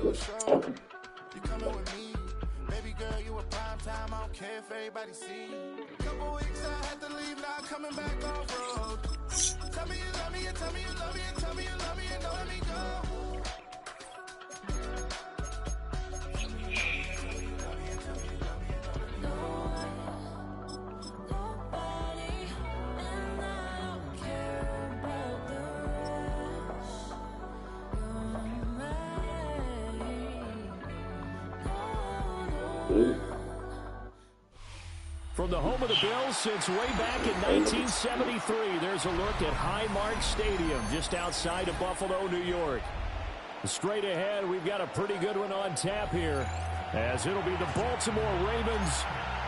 You coming with me, baby girl, you a prime time, I don't care if everybody see. Couple weeks I had to leave, now I'm coming back on road. Tell me you love me, and tell me you love me, and tell me you love me, and don't let me go. From the home of the Bills since way back in 1973, there's a look at Highmark Stadium just outside of Buffalo, New York. Straight ahead, we've got a pretty good one on tap here, as it'll be the Baltimore Ravens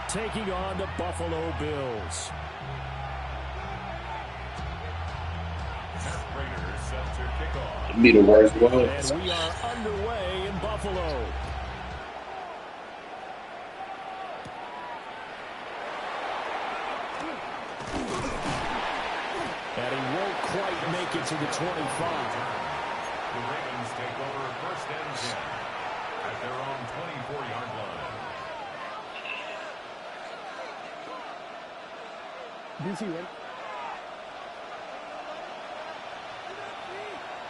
taking on the Buffalo Bills. It'd be the worst one. And we are underway in Buffalo. And he won't quite make it to the 25. The Ravens take over first and 10 at their own 24-yard line. DC, right?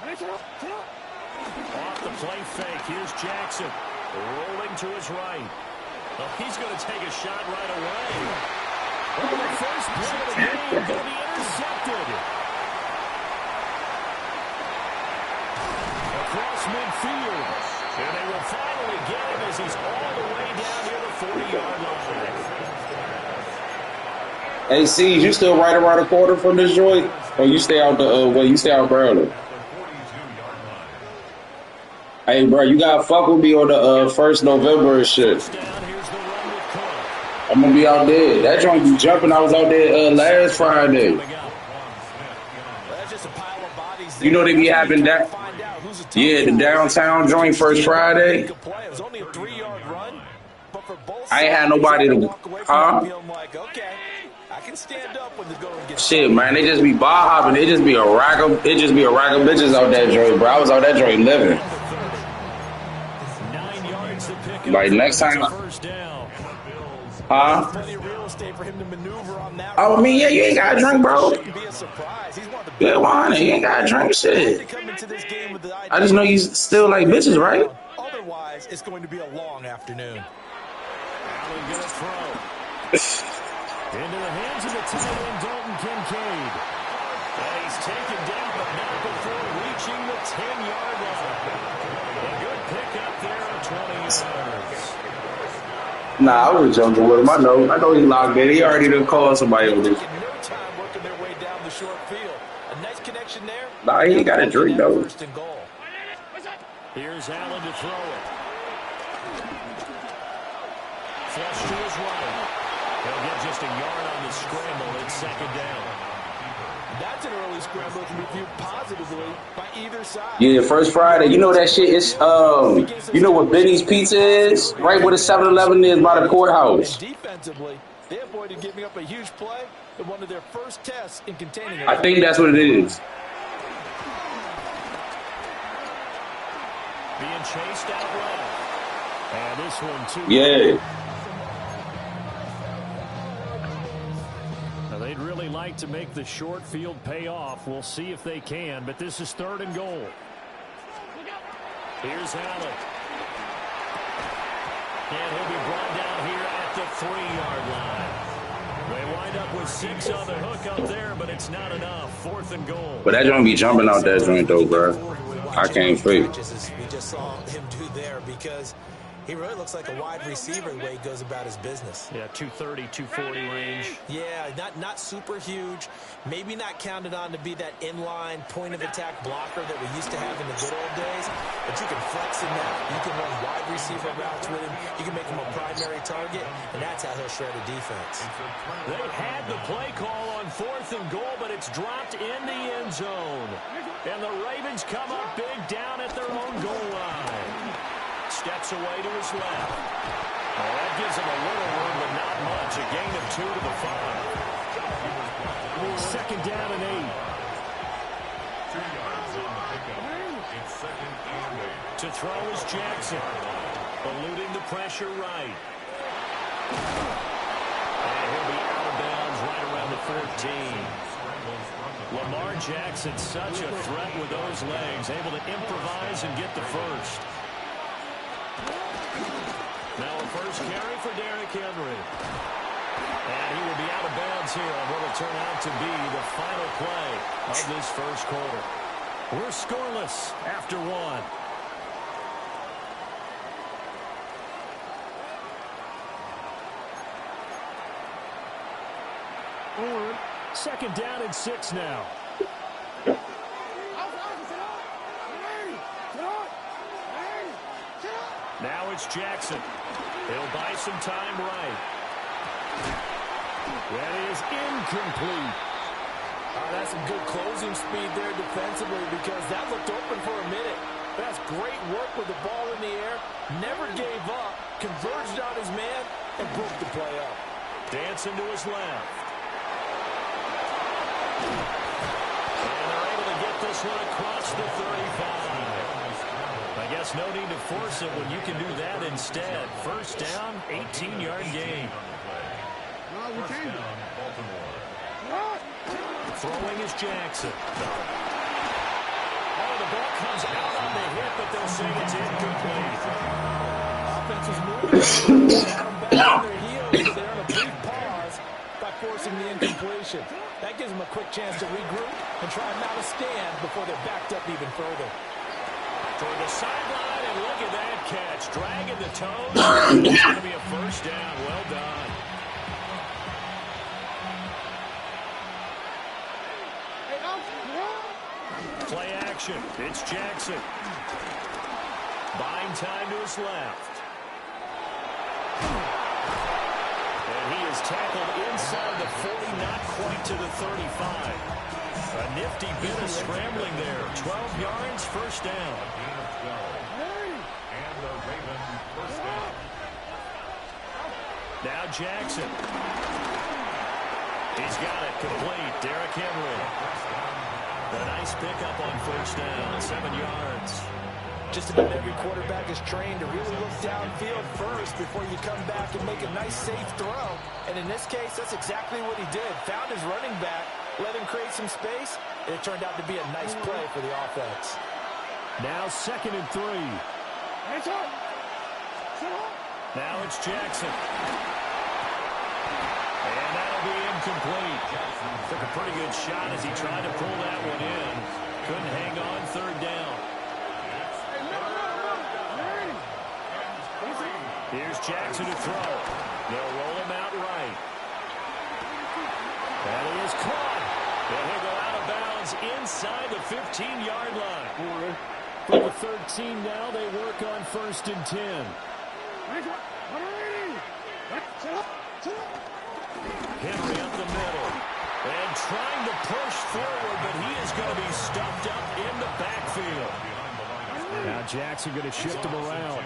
Off the play fake. Here's Jackson. Rolling to his right. Well, he's going to take a shot right away. Oh, the first play of the game going to be intercepted. Across midfield. And they will finally get him as he's all the way down near the 40-yard line. Hey, C, you still right around the corner from this joint? Or you stay out you stay out Maryland? Hey, bro, you gotta fuck with me on the 1st November and shit. I'm gonna be out there. That joint be jumping. I was out there last Friday. You know they be having that. Yeah, the downtown joint first Friday. I ain't had nobody to. Huh? Shit, man, they just be bar hopping. They just be a rack of. It just be a rack of bitches out that joint, bro. I was out that joint living. Like next time. Huh? Oh, I mean, yeah, you ain't got to drink, bro. Yeah, why? You ain't got to drink shit. I just know you still like bitches, right? Otherwise, it's going to be a long afternoon. Into the hands of the tight end, Dalton Kincaid. And he's taken down, but not before reaching the 10-yard line. A good pickup there on 20 yards. Nah, I was jumping with him. I know he locked in. He already done called somebody over this. Nah, he ain't got a drink, though. Here's Allen to throw it. Flush to his right. He'll get just a yard on the scramble. It's second down. That's an early scramble to be viewed positively by either side. Yeah, first Friday. You know that shit is, you know what Benny's Pizza is? Right where the 7-Eleven is by the courthouse. Defensively, they avoided giving up a huge play in one of their first tests in containing it. I think that's what it is. Being chased out left. And this one, too. Yeah. They'd really like to make the short field pay off. We'll see if they can, but this is 3rd and goal. Here's Allen. And he'll be brought down here at the 3-yard line. They wind up with 6 on the hook up there, but it's not enough. 4th and goal. But that joint be jumping out that joint, though, bro. I can't fake. We just saw him do there because he really looks like a wide receiver the way he goes about his business. Yeah, 230, 240 range. Yeah, not super huge. Maybe not counted on to be that inline point-of-attack blocker that we used to have in the good old days. But you can flex in that. You can run wide receiver routes with him. You can make him a primary target, and that's how he'll shred a defense. They had the play call on 4th and goal, but it's dropped in the end zone. And the Ravens come up big down at their own goal line. Steps away to his left. Well, that gives him a little room, but not much. A gain of 2 to the 5. 2nd down and 8. 2 yards on the pickup. It's 2nd and 8. To throw is Jackson. Eluding the pressure right. And he'll be out of bounds right around the 14. Lamar Jackson, such a threat with those legs, able to improvise and get the first. Now a first carry for Derrick Henry. And he will be out of bounds here on what will turn out to be the final play of this first quarter. We're scoreless after one. Second down and 6 now. Now it's Jackson. He'll buy some time right. That is incomplete. That's some good closing speed there defensively because that looked open for a minute. That's great work with the ball in the air. Never gave up. Converged on his man and broke the play up. Dancing to his left. And they're able to get this one across the 35. I guess no need to force it when you can do that instead. First down, 18-yard gain. Throwing is Jackson. Oh, the ball comes out on the hit, but they'll say it's incomplete. Offense is moving. Come back on their heels. They're on a brief pause by forcing the incompletion. That gives them a quick chance to regroup and try and mount a stand before they're backed up even further. Toward the sideline, and look at that catch. Dragging the toes. It's going to be a first down. Well done. Play action. It's Jackson. Buying time to his left. And he is tackled inside the 40, not quite to the 35. A nifty bit of scrambling there. 12 yards, first down. Now Jackson. He's got it complete. Derrick Henry. A nice pickup on first down, 7 yards. Just about every quarterback is trained to really look downfield first before you come back and make a nice, safe throw. And in this case, that's exactly what he did. Found his running back, let him create some space, and it turned out to be a nice play for the offense. Now 2nd and 3. Now it's Jackson. And that'll be incomplete. Took a pretty good shot as he tried to pull that one in. Couldn't hang on, 3rd down. Here's Jackson to throw. They'll roll him out right. And he is caught. And he'll go out of bounds inside the 15-yard line. For the 13 now, they work on 1st and 10. Henry up the middle. And trying to push forward, but he is going to be stuffed up in the backfield. Now Jackson going to shift him around.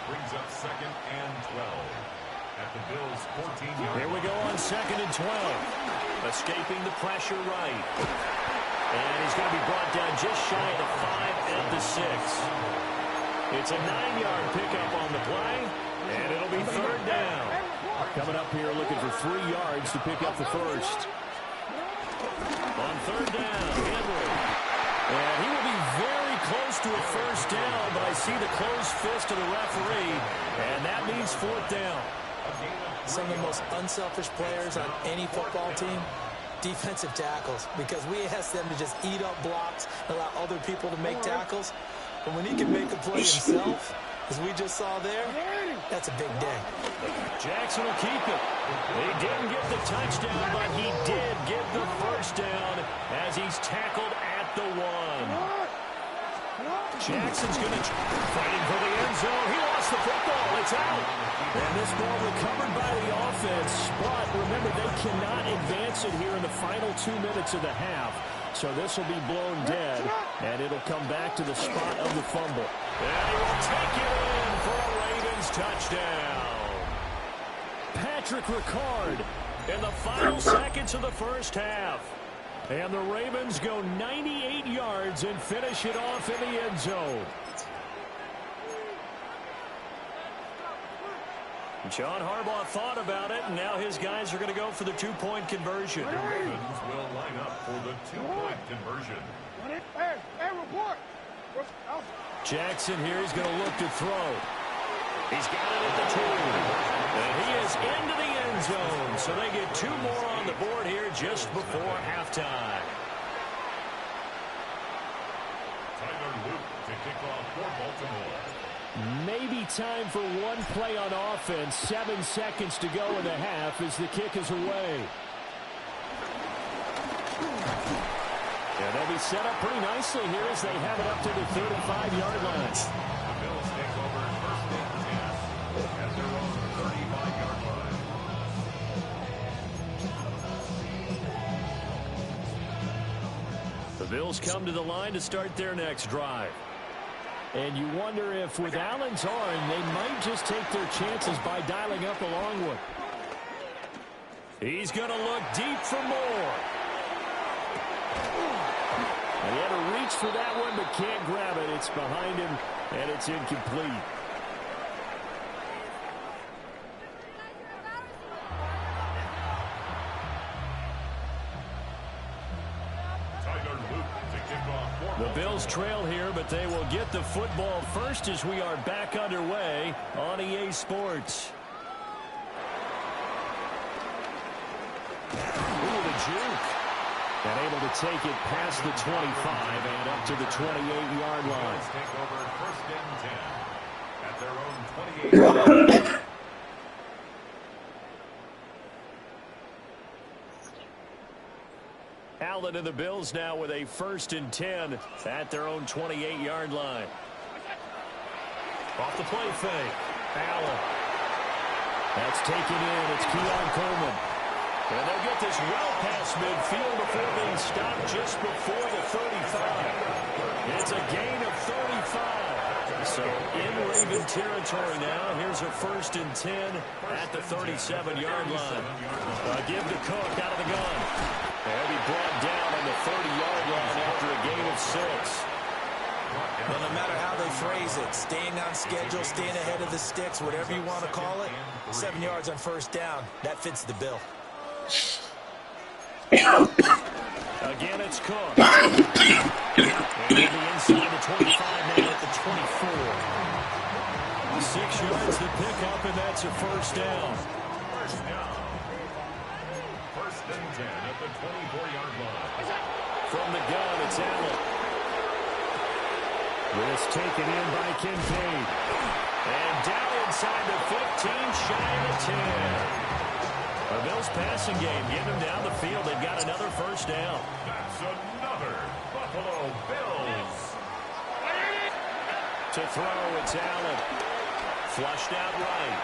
Brings up 2nd and 12 at the Bills' 14-yard. Here we go on 2nd and 12. Escaping the pressure right. And he's going to be brought down just shy of the 5 at the 6. It's a 9-yard pickup on the play, and it'll be 3rd down. Coming up here looking for 3 yards to pick up the first. On 3rd down, Henry. And he will be very close to a first down, but I see the closed fist of the referee, and that means 4th down. Some of the most unselfish players on any football team, defensive tackles, because we ask them to just eat up blocks, allow other people to make tackles. But when he can make a play himself, as we just saw there, that's a big day. Jackson will keep it. He didn't get the touchdown, but he did get the first down as he's tackled at the 1. Jackson's going to fighting for the end zone. He lost the football. It's out. And this ball recovered by the offense. But remember, they cannot advance it here in the final 2 minutes of the half. So this will be blown dead, and it'll come back to the spot of the fumble. And he will take it in for a Ravens touchdown. Patrick Ricard in the final seconds of the first half. And the Ravens go 98 yards and finish it off in the end zone. John Harbaugh thought about it, and now his guys are going to go for the two-point conversion. The Ravens will line up for the two-point conversion. Jackson here is going to look to throw. He's got it at the 2. And he is into the end zone. So they get 2 more on the board here just before halftime. Tyler Luke to kick off for Baltimore. Maybe time for one play on offense. 7 seconds to go in the half as the kick is away. And they'll be set up pretty nicely here as they have it up to the 35-yard line. The Bills take over first and 10 at their own 35-yard line. The Bills come to the line to start their next drive. And you wonder if with Allen's arm, they might just take their chances by dialing up a long one. He's going to look deep for more. And he had to reach for that one, but can't grab it. It's behind him, and it's incomplete. The Bills trail here, but they will get the football first as we are back underway on EA Sports. Ooh, the juke. And able to take it past the 25 and up to the 28-yard line. Take over first and 10 at their own 28-yard line. Allen and the Bills now with a 1st and 10 at their own 28-yard line. Off the play fake. Allen. That's taken in. It's Keon Coleman. And they'll get this well past midfield before being stopped just before the 35. It's a gain of 35. So in Raven territory now. Here's a 1st and 10 at the 37-yard line. Give to Cook out of the gun. And he brought down on the 30-yard line after a gain of 6. Well, no matter how they phrase it, staying on schedule, staying ahead of the sticks, whatever you want to call it, 7 yards on 1st down, that fits the bill. Again, it's Cook. And the inside the 25, now at the 24. 6 yards to pick up, and that's a 1st down. First down. 1st and 10 at the 24-yard line. From the gun, it's Allen. This taken in by Kincaid. And down inside the 15, shy of the 10. The Bills passing game, getting them down the field. They've got another 1st down. That's another Buffalo Bills. To throw, it's Allen. Flushed out right.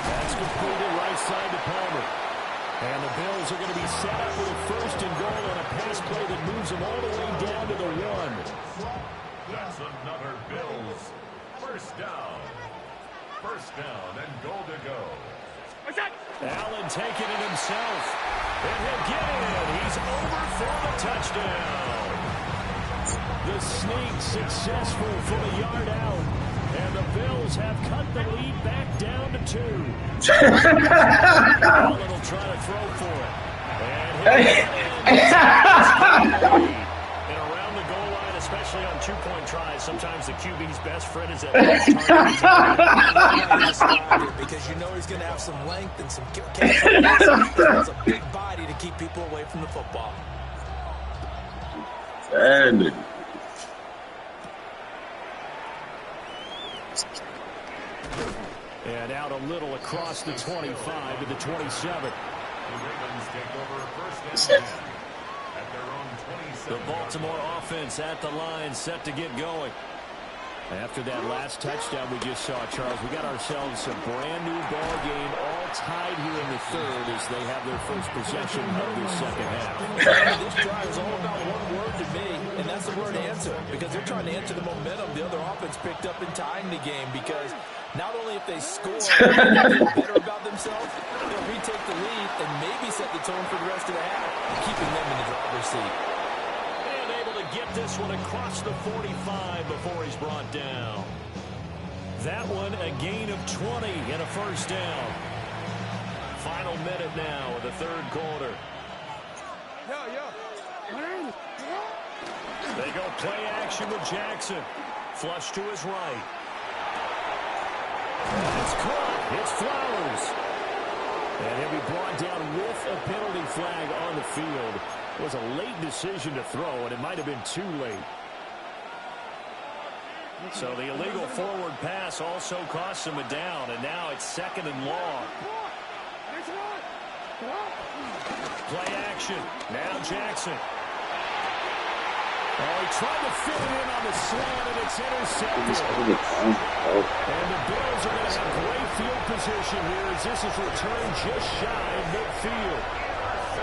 That's completed right side to Palmer. And the Bills are going to be set up with a 1st and goal on a pass play that moves them all the way down to the 1. That's another Bills 1st down. 1st down and goal to go. Allen taking it himself. And he'll get it. He's over for the touchdown. The sneak successful for the yard out. And the Bills have cut the lead back down to 2. Allen will try to throw for it. And around the goal line, especially on 2-point tries, sometimes the QB's best friend is that target. Because you know he's going to have some length and some catch. He has a big body to keep people away from the football. And out a little across the 25 to the 27. The Ravens take over 1st and 10 at their own 27. The Baltimore offense at the line, set to get going. After that last touchdown we just saw, Charles, we got ourselves a brand-new ball game, all tied here in the 3rd as they have their first possession of this 2nd half. This drive is all about one word to me, and that's the word answer, because they're trying to answer the momentum the other offense picked up in tying the game, because not only if they score, they feel better about themselves, they'll retake the lead and maybe set the tone for the rest of the half, keeping them in the driver's seat. Get this one across the 45 before he's brought down. That one a gain of 20 and a first down. Final minute now of the third quarter. They go play action with Jackson. Flush to his right. It's caught. It's Flowers. And he'll be brought down with a penalty flag on the field. It was a late decision to throw, and it might have been too late. So the illegal forward pass also costs him a down, and now it's second and long. Play action. Now Jackson. Oh, he tried to fit it in on the slant, and it's intercepted. And the Bills are going to have great field position here as this is returned just shy of midfield.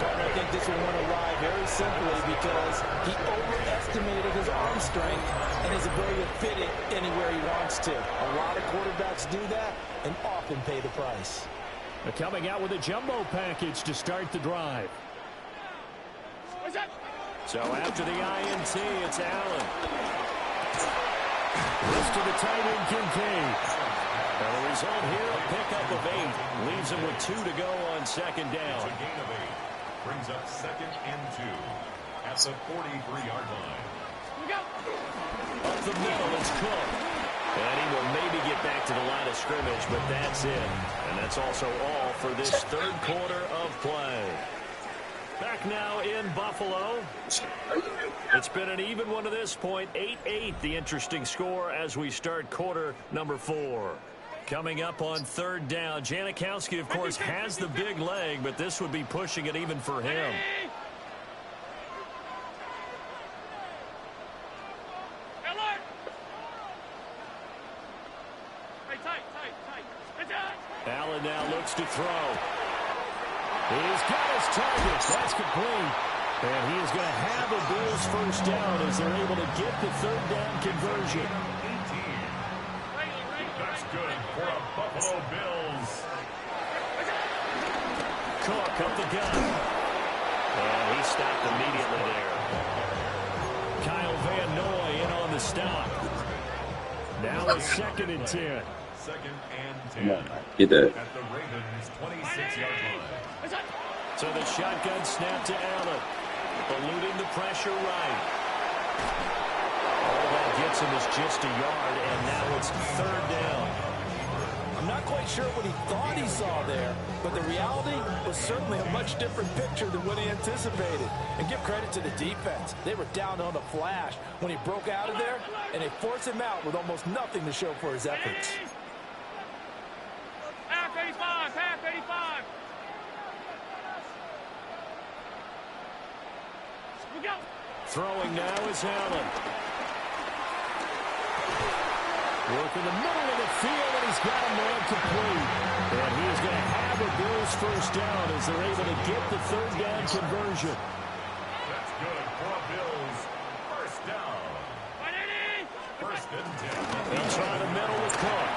I think this will want to ride very simply because he overestimated his arm strength and his ability to fit it anywhere he wants to. A lot of quarterbacks do that and often pay the price. They're coming out with a jumbo package to start the drive. So after the INT, it's Allen. This to the tight end, Kincaid. And the result here, a pickup of 8. Leaves him with 2 to go on second down. It's a gain of 8. Brings up second and 2 at the 43-yard line. Up the middle, it's Cook. And he will maybe get back to the line of scrimmage, but that's it. And that's also all for this third quarter of play. Back now in Buffalo. It's been an even one to this point. 8-8, the interesting score as we start quarter number 4. Coming up on third down, Janikowski, of course, has the big leg, but this would be pushing it even for him. Allen now looks to throw. He's got his target. That's complete. And he is going to have a Bills first down as they're able to get the third down conversion. 18. That's good for a Buffalo Bills. Cook up the gun. And he stopped immediately there. Kyle Van Noy in on the stop. Now it's second and 10. Second and 10. Come on, get that. At the Ravens' 26-yard line. So the shotgun snap to Allen. Eluding the pressure right. All that gets him is just a yard, and now it's third down. I'm not quite sure what he thought he saw there, but the reality was certainly a much different picture than what he anticipated. And give credit to the defense. They were down on a flash when he broke out of there, and they forced him out with almost nothing to show for his efforts. Half 85, half 85. We go. Throwing now is Allen. Work in the middle of the field, and he's got a man complete. And he is going to have a Bills first down as they're able to get the third down conversion. That's good for a Bills first down. First and 10. They'll try the middle with Cook.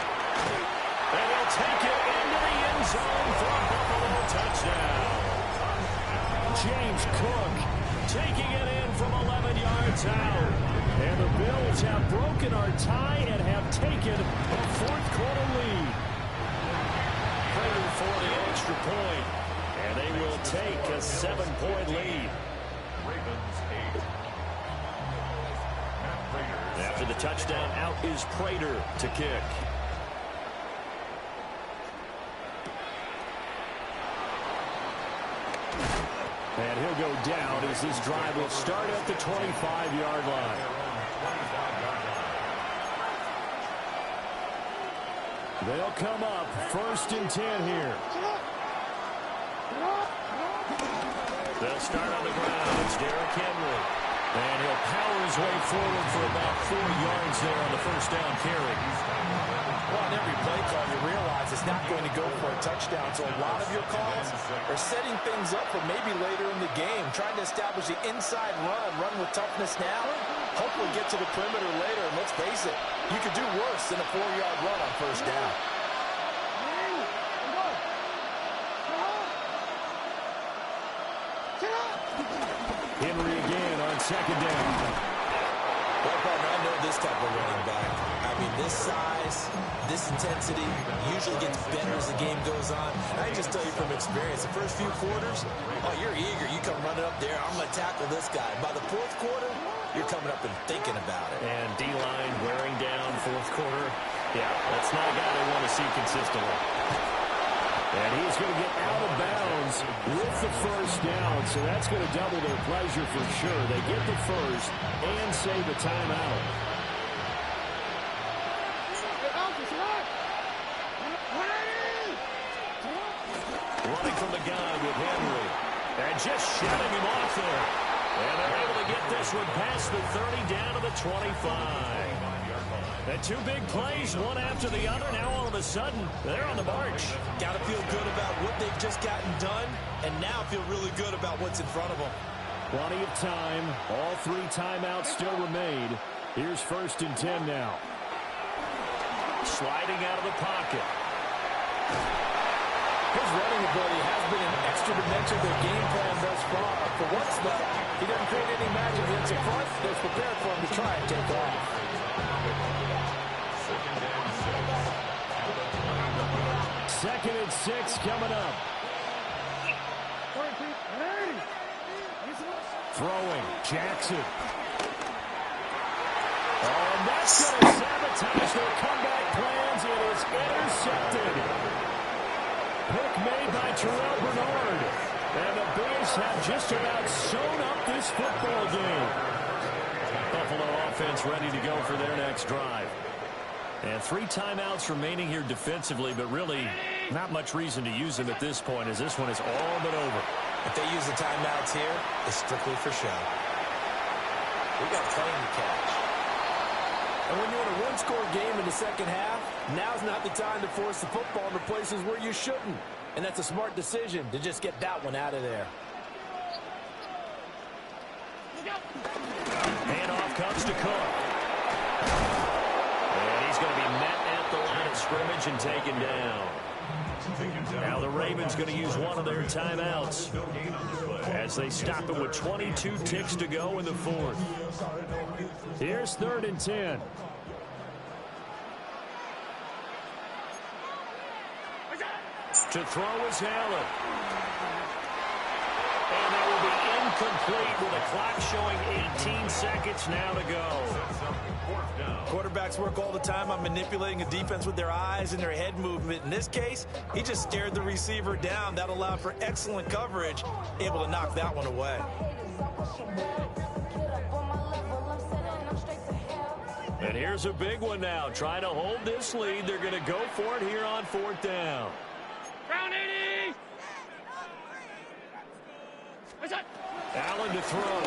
And he'll take it into the end zone for a Buffalo touchdown. James Cook taking it in from 11 yards out. And the Bills have broken our tie and have taken a fourth quarter lead. Prater for the extra point. And they will take a 7-point lead. Ravens 8. Matt Prater. After the touchdown, out is Prater to kick. And he'll go down as this drive will start at the 25-yard line. They'll come up first and 10 here. They'll start on the ground. It's Derrick Henry. And he'll power his way forward for about 4 yards there on the first down carry. Well, on every play call, you realize it's not going to go for a touchdown. So a lot of your calls are setting things up for maybe later in the game, trying to establish the inside run with toughness now. Hopefully get to the perimeter later. And let's face it, you could do worse than a 4-yard run on first down. Henry again on second down. Well, I know this type of running back. I mean, this size, this intensity usually gets better as the game goes on. I can just tell you from experience, the first few quarters, oh, you're eager. You come running up there, I'm going to tackle this guy. By the fourth quarter, you're coming up and thinking about it. And D-line wearing down fourth quarter. Yeah, that's not a guy they want to see consistently. And he's going to get out of bounds with the first down, so that's going to double their pleasure for sure. They get the first and save a timeout. Running from the gun with Henry. And just shutting him off there. And they're able to get this one past the 30 down to the 25. And two big plays, one after the other. Now all of a sudden, they're on the march. Got to feel good about what they've just gotten done, and now feel really good about what's in front of them. Plenty of time. All three timeouts still remain. Here's 1st and 10 now. Sliding out of the pocket. His running ability has been an extra dimension of their game plan thus far. For what's left, he doesn't create any magic hits in front. They're prepared for him to try and take off. 2nd and 6 coming up. Throwing, Jackson. And that's going to sabotage their comeback plans. It is intercepted. Pick made by Terrell Bernard. And the Bears have just about sewn up this football game. Buffalo offense ready to go for their next drive. And 3 timeouts remaining here defensively, but really not much reason to use them at this point, as this one is all but over. If they use the timeouts here, it's strictly for show. We got plenty to catch. And when you're in a one-score game in the second half, now's not the time to force the football into places where you shouldn't. And that's a smart decision to just get that one out of there. Handoff comes to Cook. And he's going to be met at the line of scrimmage and taken down. Now the Ravens going to use one of their timeouts as they stop it with 22 ticks to go in the 4th. Here's 3rd and 10. To throw is Allen. And that will be incomplete with a clock showing 18 seconds now to go. Quarterbacks work all the time on manipulating a defense with their eyes and their head movement. In this case, he just stared the receiver down. That allowed for excellent coverage, able to knock that one away. And here's a big one now. Trying to hold this lead. They're going to go for it here on 4th down. Round 80! Allen to throw.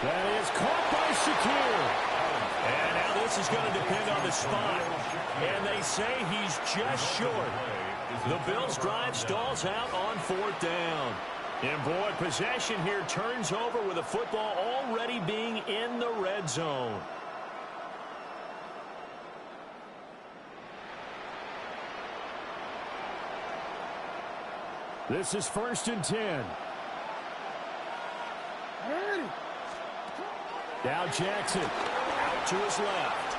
That is caught by Shakir. And now this is going to depend on the spot. And they say he's just short. The Bills' drive stalls out on 4th down. And boy, possession here turns over with the football already being in the red zone. This is 1st and 10. Now Jackson out to his left.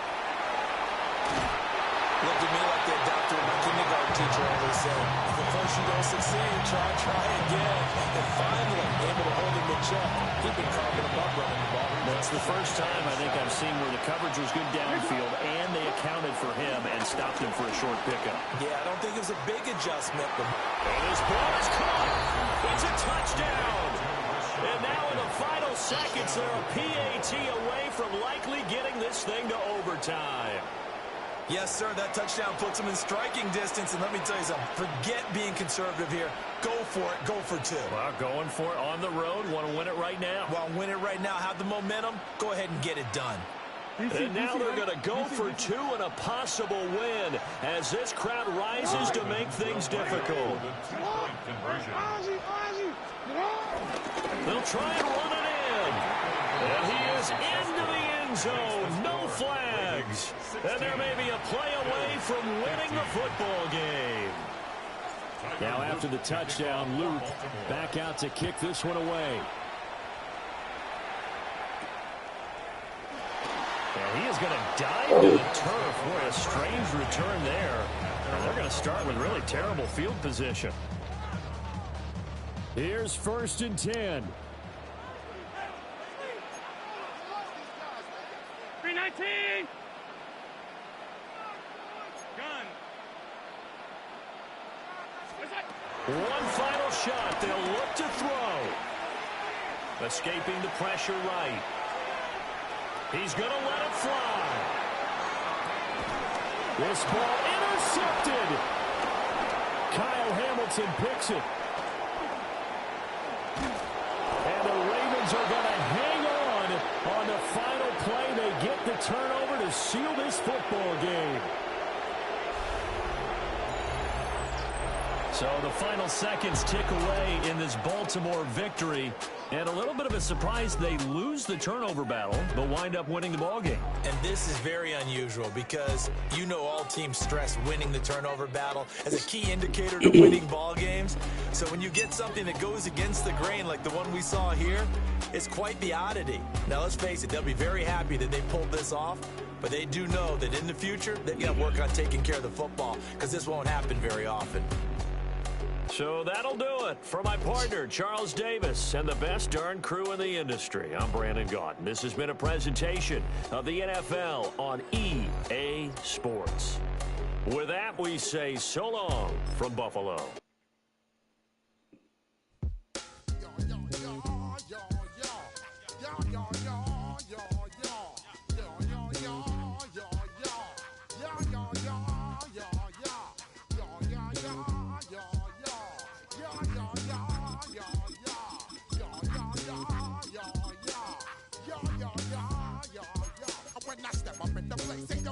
Looked at me like that doctor and my kindergarten teacher always said. If at first you don't succeed, try again. And finally, able to hold him in check, keeping carving him up running the ball. That's the first time I think I've seen where the coverage was good downfield and they accounted for him and stopped him for a short pickup. Yeah, I don't think it was a big adjustment. But and his ball is caught. It's a touchdown. And now in the final seconds, they're a PAT away from likely getting this thing to overtime. Yes, sir, that touchdown puts them in striking distance. And let me tell you something, forget being conservative here. Go for it, go for 2. Well, going for it on the road. Want to win it right now. Well, win it right now. Have the momentum. Go ahead and get it done. And now they're going to go for 2 and a possible win as this crowd rises to make things difficult. They'll try and run it in. And he is into the end zone. No flags. And there may be a play away from winning the football game. Now after the touchdown, Luke back out to kick this one away. And he is going to dive to the turf. Boy, a strange return there. And they're going to start with really terrible field position. Here's 1st and 10. 319. Gun. One final shot. They'll look to throw. Escaping the pressure right. He's going to let it fly. This ball intercepted. Kyle Hamilton picks it. And the Ravens are going to hang on the final play. They get the turnover to seal this football game. So the final seconds tick away in this Baltimore victory. And a little bit of a surprise, they lose the turnover battle, but wind up winning the ballgame. And this is very unusual because you know all teams stress winning the turnover battle as a key indicator to winning ball games. So when you get something that goes against the grain like the one we saw here, it's quite the oddity. Now let's face it, they'll be very happy that they pulled this off, but they do know that in the future, they've got to work on taking care of the football because this won't happen very often. So that'll do it for my partner, Charles Davis, and the best darn crew in the industry. I'm Brandon Gaudin. This has been a presentation of the NFL on EA Sports. With that, we say so long from Buffalo.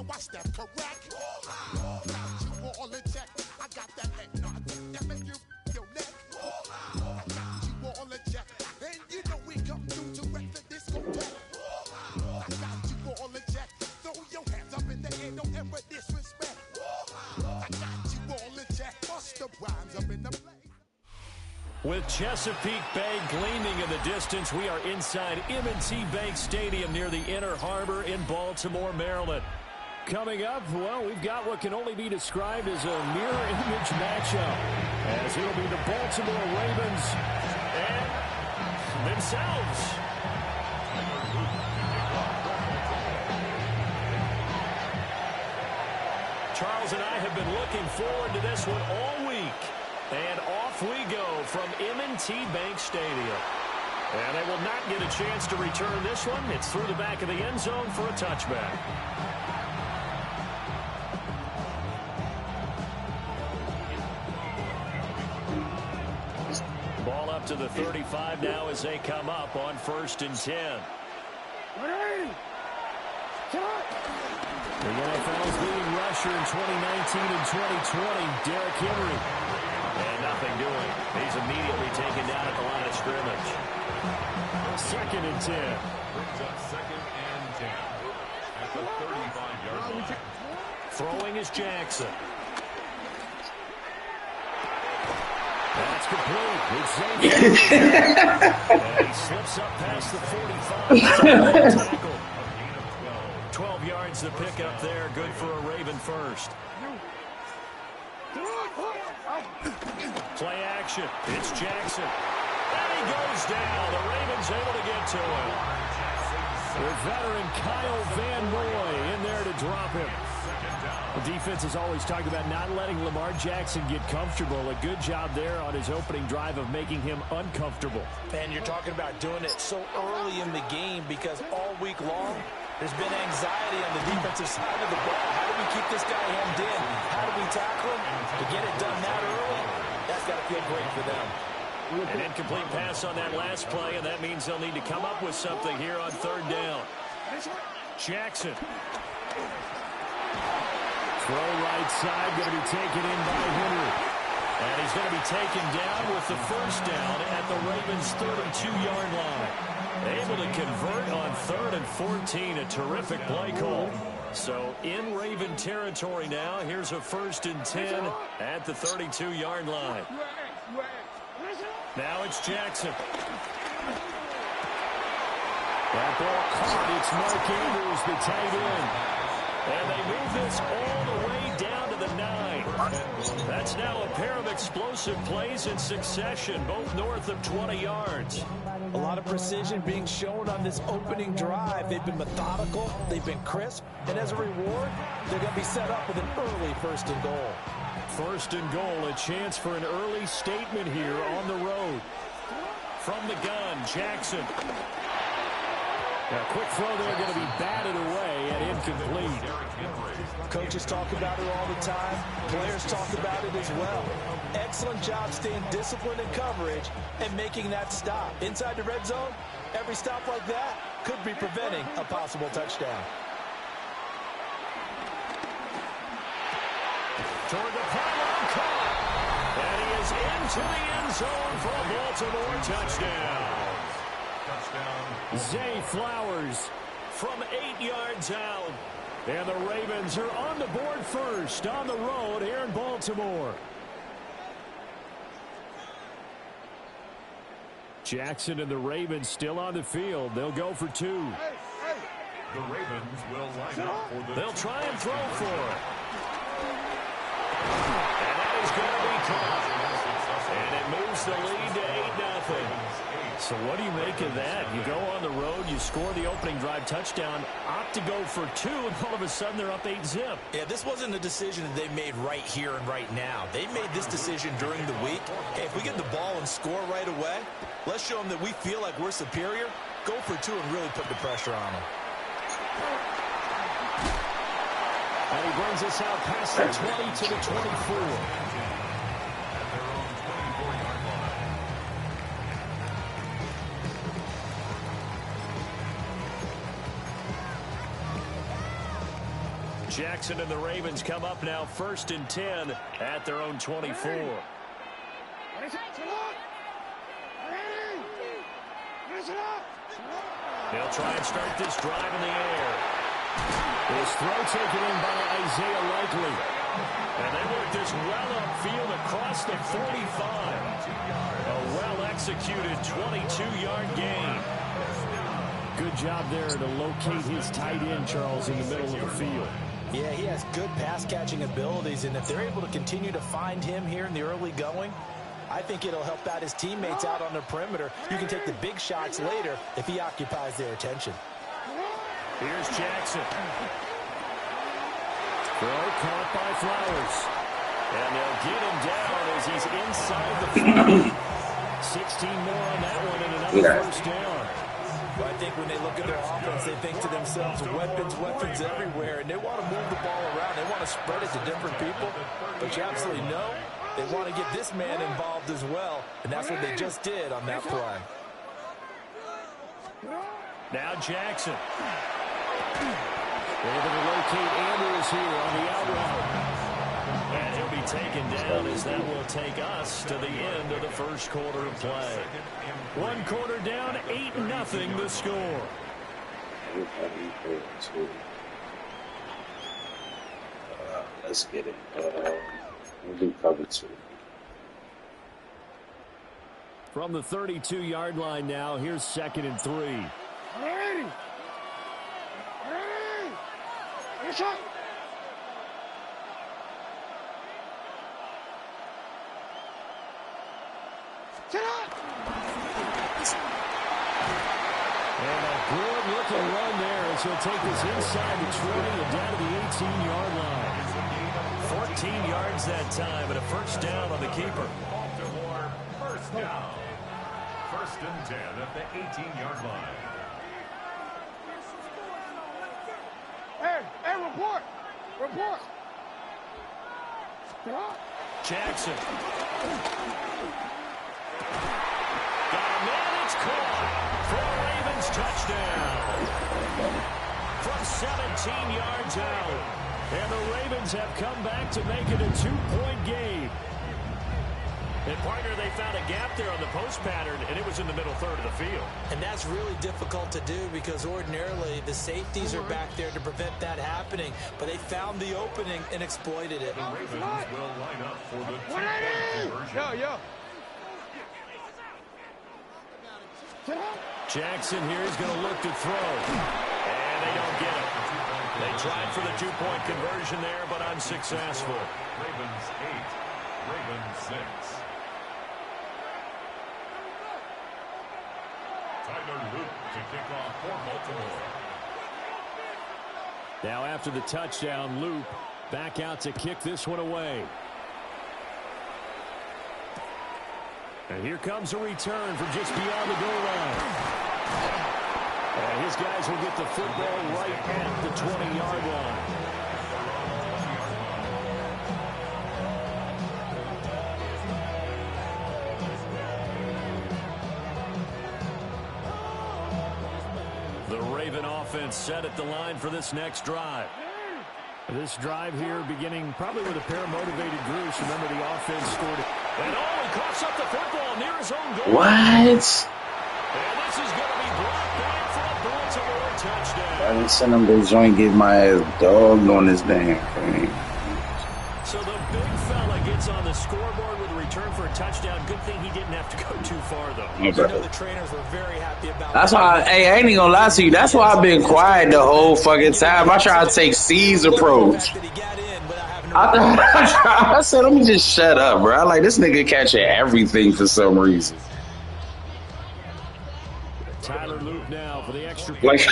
I step correct. Got you all in check. I got that head nod that make you your neck. Got you all in check. And you know we come through to wreck the discotheque. I got you all in check. Throw your hands up in the air, don't ever disrespect. I got you all in check. Bust the rhymes up in the place. With Chesapeake Bay gleaming in the distance, we are inside M&T Bank Stadium near the Inner Harbor in Baltimore, Maryland. Coming up, well, we've got what can only be described as a mirror image matchup, as it'll be the Baltimore Ravens and themselves. Charles and I have been looking forward to this one all week. And off we go from M&T Bank Stadium. And they will not get a chance to return this one. It's through the back of the end zone for a touchback. Ball up to the 35 now as they come up on 1st and 10. The NFL's leading rusher in 2019 and 2020, Derrick Henry. And nothing doing. He's immediately taken down at the line of scrimmage. 2nd and 10. Brings up 2nd and 10 at the 35-yard line. Throwing is Jackson. That's complete. It's and he slips up past the 45. Tackle. 12 yards to pick up there. Good for a Raven first. Play action. It's Jackson. And he goes down. The Ravens able to get to him. With veteran Kyle Van Noy in there to drop him. The defense is always talking about not letting Lamar Jackson get comfortable. A good job there on his opening drive of making him uncomfortable. And you're talking about doing it so early in the game because all week long, there's been anxiety on the defensive side of the ball. How do we keep this guy hemmed in? How do we tackle him? To get it done that early, that's got to feel great for them. An incomplete pass on that last play, and that means they'll need to come up with something here on 3rd down. Jackson. Throw right side, going to be taken in by Henry. And he's going to be taken down with the 1st down at the Ravens' 32-yard line. Able to convert on 3rd and 14, a terrific play call. So in Raven territory now, here's a 1st and 10 at the 32-yard line. Now it's Jackson. That ball caught. It's Mark Andrews, the tight end. And they move this all the way down to the 9. That's now a pair of explosive plays in succession, both north of 20 yards. A lot of precision being shown on this opening drive. They've been methodical, they've been crisp, and as a reward, they're going to be set up with an early 1st and goal. 1st and goal, a chance for an early statement here on the road. From the gun, Jackson. Now, quick throw there, going to be batted away and incomplete. Coaches talk about it all the time. Players talk about it as well. Excellent job staying disciplined in coverage and making that stop. Inside the red zone, every stop like that could be preventing a possible touchdown. Toward the pylon, caught. And he is into the end zone for a Baltimore touchdown. Zay Flowers from 8 yards out. And the Ravens are on the board first on the road here in Baltimore. Jackson and the Ravens still on the field. They'll go for 2. The Ravens will line up for the... They'll try and throw for it. And that is going to be caught. And it moves the lead to 8-0. So what do you make of that? You go on the road, you score the opening drive touchdown, opt to go for 2, and all of a sudden they're up 8-zip. Yeah, this wasn't a decision that they made right here and right now. They made this decision during the week. Hey, if we get the ball and score right away, let's show them that we feel like we're superior. Go for 2 and really put the pressure on them. And he brings us out past the 20 to the 24. Jackson and the Ravens come up now 1st and 10 at their own 24. They'll try and start this drive in the air. This throw taken in by Isaiah Likely. And they work this well upfield across the 45. A well-executed 22-yard gain. Good job there to locate his tight end, Charles, in the middle of the field. Yeah, he has good pass-catching abilities, and if they're able to continue to find him here in the early going, I think it'll help out his teammates out on the perimeter. You can take the big shots later if he occupies their attention. Here's Jackson. Throw caught by Flowers. And they'll get him down as he's inside the 40. 16 more on that one and another 1st down. But I think when they look at their offense, they think to themselves, weapons everywhere, and they want to move the ball around. They want to spread it to different people. But you absolutely know they want to get this man involved as well, and that's what they just did on that play. Now Jackson. Able to locate Andrews here on the out route. And he'll be taken down as that will take us to the end of the 1st quarter of play. 1 quarter down, 8-0 the score. Let's get it. We'll do cover 2. From the 32-yard line now, here's 2nd and 3. Ready. Shot. Set up. And a good-looking run there as he'll take this inside the 20 and down to the 18-yard line. 14 yards that time, and a 1st down on the keeper. Baltimore 1st down. 1st and 10 at the 18-yard line. Hey, report. Jackson. Got a man, it's caught for a Ravens touchdown. From 17 yards out. And the Ravens have come back to make it a 2-point game. And, partner, they found a gap there on the post pattern, and it was in the middle third of the field. And that's really difficult to do because ordinarily the safeties are back there to prevent that happening. But they found the opening and exploited it. The Ravens will line up for the 2-point conversion. Yo. Jackson here is going to look to throw. And they don't get it. They tried for the two-point conversion there, but unsuccessful. Ravens 8, Ravens 6. Tyler Luke to kick off for Baltimore. Now after the touchdown, Luke back out to kick this one away. And here comes a return from just beyond the goal line. And his guys will get the football right at the 20-yard line. The Raven offense set at the line for this next drive. This drive here beginning probably with a pair of motivated groups. Remember, the offense scored it. And he coughs up the football near his own goal. What? And this is going to be brought back for a Baltimore touchdown. I didn't send him to joint, get my ass dogged on this damn thing. So the big fella gets on the scoreboard with a return for a touchdown. Good thing he didn't have to go too far, though. You know the trainers were very happy about that's why, hey, I ain't even gonna lie to you. That's why I've been quiet the whole fucking time. I try to take C's approach. I said, let me just shut up, bro. I like this nigga catching everything for some reason. Tyler Luke now for the extra Like, and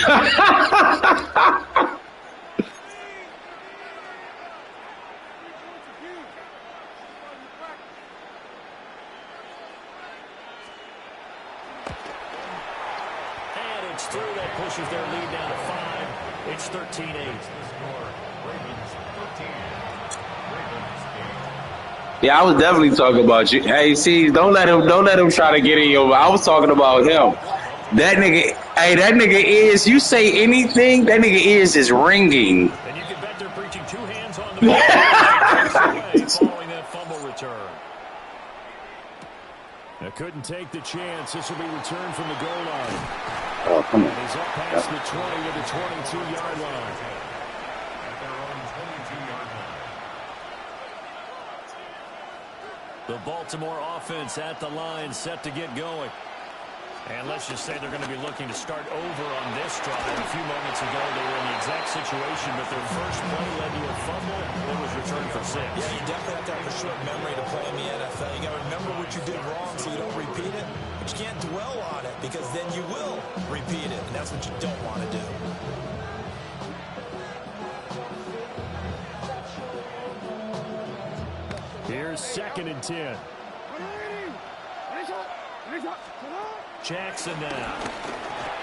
it's through. That pushes their lead down to 5. It's 13-8. yeah, I was definitely talking about you. Hey, see, don't let him try to get in your. I was talking about him. That nigga, hey, that nigga ears. You say anything, that nigga ears is ringing. And you can bet they're preaching 2 hands on the ball following that fumble return. Now couldn't take the chance. This will be returned from the goal line. Oh, come on. And he's up past the 20 to the 22-yard line. At their own 22-yard line. The Baltimore offense at the line, set to get going. And let's just say they're going to be looking to start over on this drive. A few moments ago, they were in the exact situation, but their first play led to a fumble that was returned for 6. Yeah, you definitely have to have a short memory to play in the NFL. You got to remember what you did wrong so you don't repeat it. But you can't dwell on it because then you will repeat it, and that's what you don't want to do. Here's 2nd and 10. Jackson now.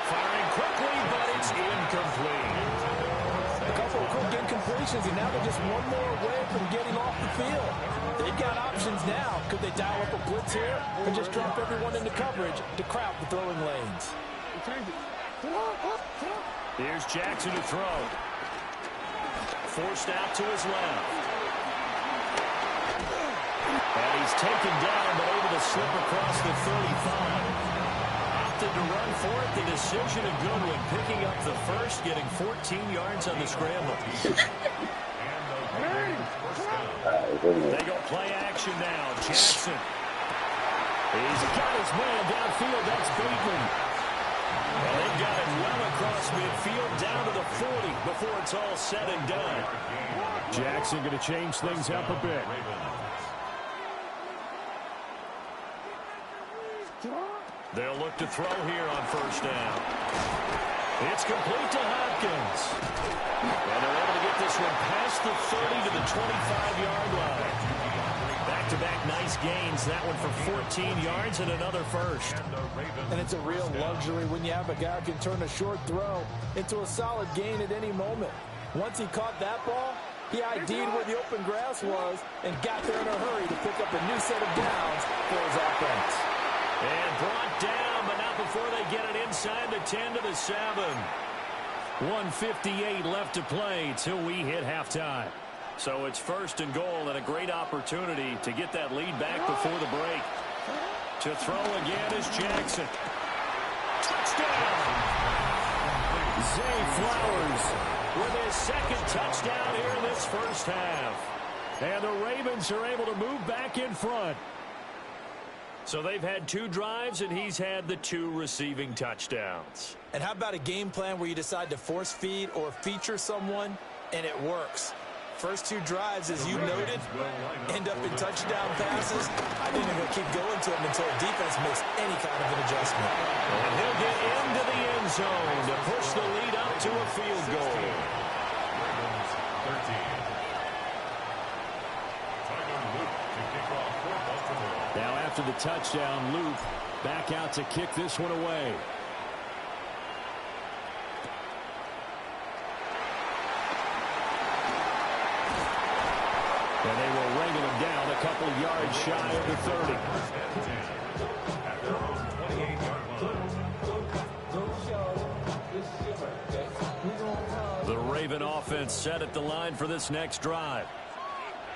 Firing quickly, but it's incomplete. A couple of quick incompletions, and now they're just one more away from getting off the field. They've got options now. Could they dial up a blitz here or just drop everyone into coverage to crowd the throwing lanes? Here's Jackson to throw. Forced out to his left. And he's taken down, but able to slip across the 35. Opted to run for it. The decision of Goodwin, picking up the first, getting 14 yards on the scramble. They go play action now. Jackson. He's got his man downfield. That's Bateman. And they've got it well across midfield, down to the 40 before it's all said and done. Jackson going to change things up a bit. They'll look to throw here on first down. It's complete to Hopkins. And they're able to get this one past the 30 to the 25-yard line. Back-to-back nice gains. That one for 14 yards and another first. And it's a real luxury when you have a guy who can turn a short throw into a solid gain at any moment. Once he caught that ball, he ID'd where the open grass was and got there in a hurry to pick up a new set of downs for his offense. And brought down, but not before they get it inside the 10 to the 7. 1:58 left to play till we hit halftime. So it's 1st and goal and a great opportunity to get that lead back before the break. To throw again is Jackson. Touchdown! Zay Flowers with his 2nd touchdown here in this first half. And the Ravens are able to move back in front. So they've had 2 drives, and he's had the 2 receiving touchdowns. And how about a game plan where you decide to force feed or feature someone, and it works? First 2 drives, as you noted, end up in touchdown passes. I think they're going to keep going to him until defense makes any kind of an adjustment. And he'll get into the end zone to push the lead up to a field goal. Ravens 13. Tyler Luke to kick off for Baltimore. Now after the touchdown, Luke back out to kick this one away. And they will wrangle him down a couple yards shy of the 30. At their own 28-yard line. The Raven offense set at the line for this next drive.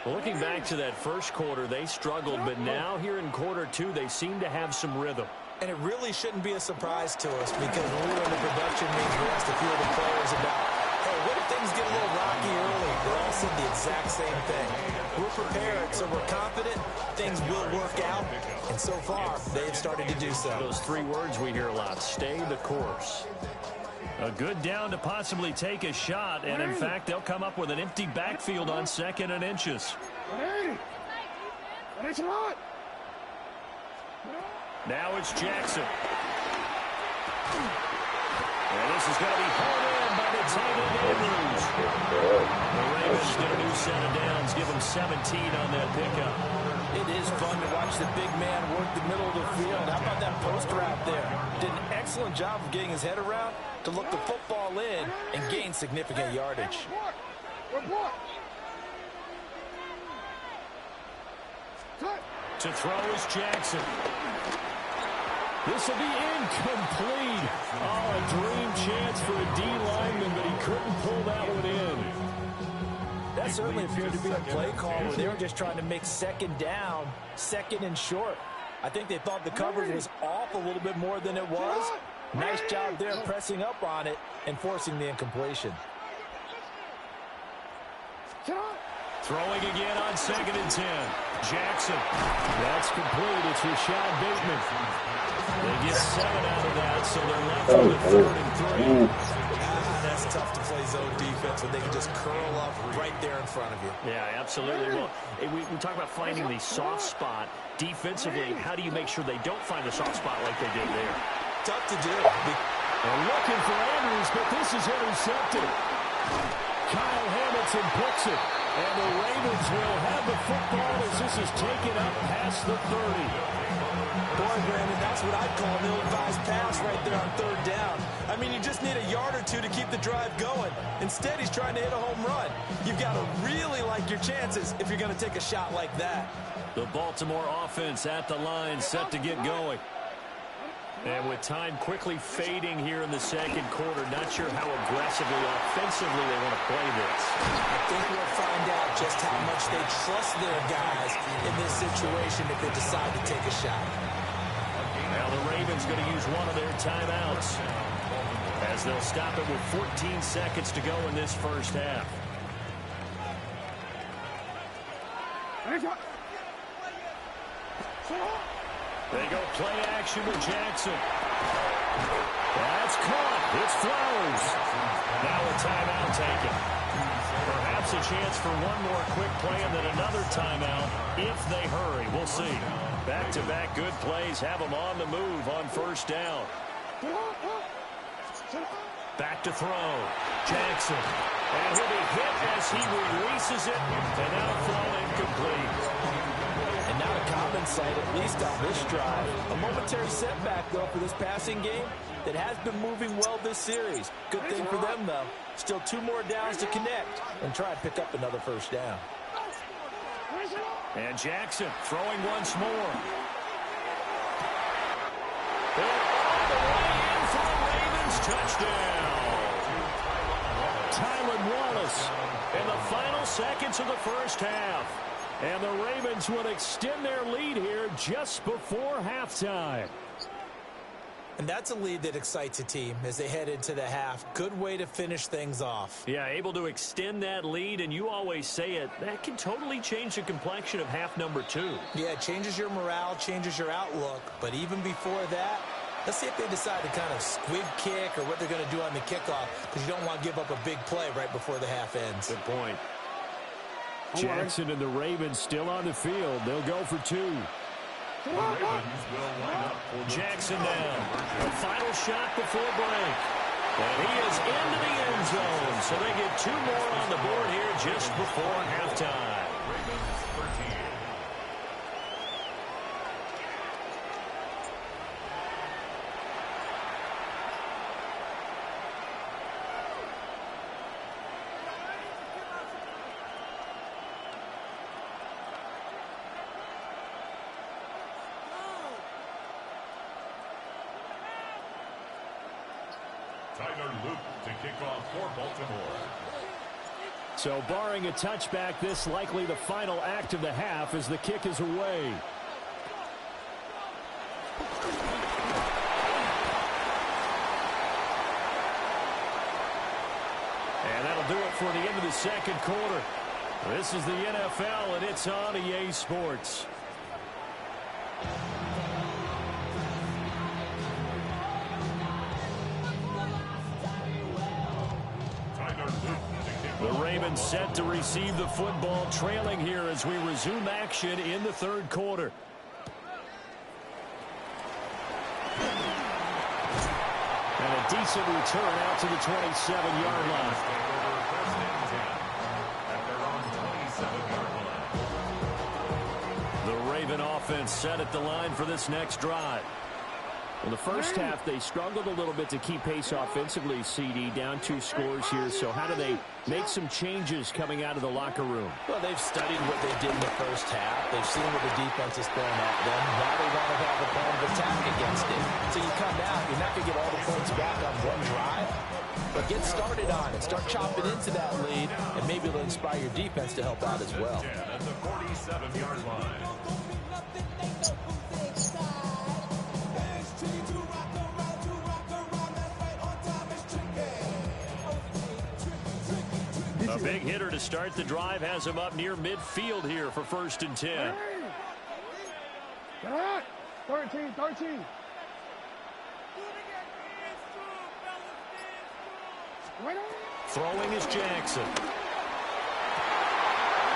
Looking back to that first quarter, they struggled, but now here in quarter 2, they seem to have some rhythm. And it really shouldn't be a surprise to us, because when we were in the production meetings, we asked a few of the players about, hey, what if things get a little rocky early? They all said the exact same thing. We're prepared, so we're confident things will work out. And so far, they've started to do so. Those 3 words we hear a lot: stay the course. A good down to possibly take a shot, and in fact, they'll come up with an empty backfield on 2nd and inches. Now it's Jackson. And this is going to be hauled in by the tight end Andrews. The Ravens get a new set of downs, give them 17 on that pickup. It is fun to watch the big man work the middle of the field. How about that post route there? Did an excellent job of getting his head around to look the football in and gain significant yardage. To throw is Jackson. This will be incomplete. Oh, a dream chance for a D lineman, but he couldn't pull that one in. That certainly appeared to be a play call where they were just trying to make 2nd down, 2nd and short. I think they thought the coverage was off a little bit more than it was. Nice job there pressing up on it and forcing the incompletion. Throwing again on 2nd and 10. Jackson. That's complete. It's Rashad Bateman. They get 7 out of that, so they're left with 3rd and 3. That's tough to play zone defense when they can just curl up right there in front of you. Yeah, absolutely. Well, we talk about finding the soft spot. Defensively, how do you make sure they don't find the soft spot like they did there? Tough to do. They're looking for Andrews, but this is intercepted. Kyle Hamilton picks it, and the Ravens will have the football as this is taken up past the 30. Boy, Brandon, that's what I'd call an ill-advised pass right there on 3rd down. I mean, you just need a yard or 2 to keep the drive going. Instead, he's trying to hit a home run. You've got to really like your chances if you're going to take a shot like that. The Baltimore offense at the line, set to get going. And with time quickly fading here in the 2nd quarter, not sure how aggressively, offensively they want to play this. I think we'll find out just how much they trust their guys in this situation if they decide to take a shot. Now the Ravens going to use one of their timeouts as they'll stop it with 14 seconds to go in this first half. They go play action with Jackson. That's caught. It's Flowers. Now a timeout taken. Perhaps a chance for one more quick play and then another timeout if they hurry. We'll see. Back-to-back good plays have them on the move on 1st down. Back to throw. Jackson. And he'll be hit as he releases it. And that'll fall incomplete. And now to compensate, at least on this drive. A momentary setback, though, for this passing game that has been moving well this series. Good thing for them, though. Still 2 more downs to connect and try and pick up another 1st down. And Jackson throwing once more. And all the way in for the Ravens touchdown. Tylan Wallace in the final seconds of the first half. And the Ravens would extend their lead here just before halftime. And that's a lead that excites a team as they head into the half. Good way to finish things off. Yeah, able to extend that lead, and you always say it, that can totally change the complexion of half number 2. Yeah, it changes your morale, changes your outlook. But even before that, let's see if they decide to kind of squib kick or what they're going to do on the kickoff, because you don't want to give up a big play right before the half ends. Good point. Jackson and the Ravens still on the field. They'll go for 2. Jackson down. The final shot before break. And he is into the end zone. So they get 2 more on the board here just before halftime. Ravens 13. Tyler Luke to kick off for Baltimore. So barring a touchback, this likely the final act of the half as the kick is away. And that'll do it for the end of the second quarter. This is the NFL, and it's on EA Sports. The Ravens set to receive the football, trailing here as we resume action in the third quarter. And a decent return out to the 27-yard line. The Raven offense set at the line for this next drive. In the first half, they struggled a little bit to keep pace offensively, CD, down 2 scores here. So how do they make some changes coming out of the locker room? Well, they've studied what they did in the first half. They've seen what the defense is throwing at them. Now they want to have a plan of attack against it. So you come out, you're not going to get all the points back on one drive, but get started on it. Start chopping into that lead, and maybe it'll inspire your defense to help out as well. At the 47-yard line. A big hitter to start the drive has him up near midfield here for 1st and 10. 13. Throwing is Jackson.